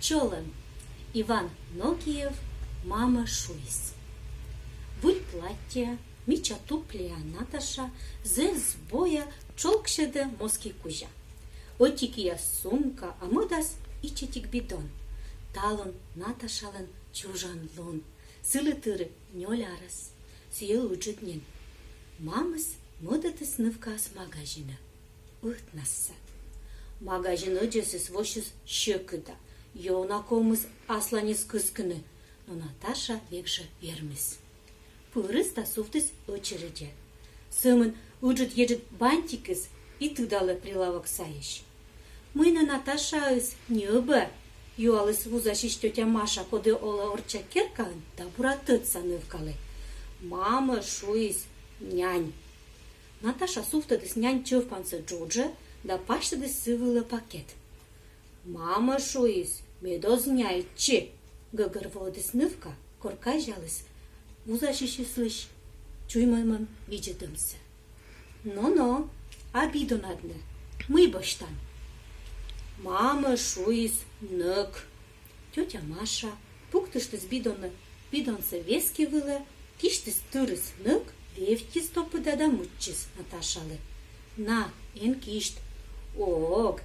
пчелы. Иван Ногиев, мама Шуйсь. Вуль плаття, міча туплія Наташа, зе збоя чолкшеде моски кужа. Отік я сумка, а модас ічетік бідон. Талон Наташален чужан лон. Сили тири ньолярас, сіє учетнен. Мамыс модатыс нывкас магазина. Ыhtнасса. Магазин öcesiz вошюс щекыда. Йонакомыз асланис кыскыны. Но Наташа векже вермес. Пырыс та суфтыс очереде. Сымын уджет ежет бантикыс и тыдалы прилавок саещ. Мыйна Наташа ыс небе. Юалыс вузашиш тетя Маша коды ола орча керкан да буратыца нывкалы. Мама Шуйсь нянь. Наташа суфтадыс нянь чövпансы джудже да паштадыс сывылы пакет. Мама Шуйсь медозняльчи. Гыгырводыс нывка корка жалыс. Вузашиши слыш. Чуймаймын виджедымсы. Но-но, обиду надны. Мы баштан. Мама Шуйсь нык. Тетя Маша пуктыштыс бидонсы вески вылы, киштыс тырыс нык, вевки стопыда да мутчис Наташалы. На, эн кишт. Ог,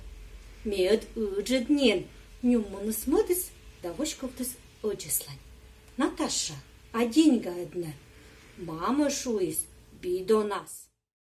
мед ыджеднен. Нюммыныс мыдыс, да вошковтыс оджеслань. Наташа, а деньга одна. Мама Шуйсь бидонас.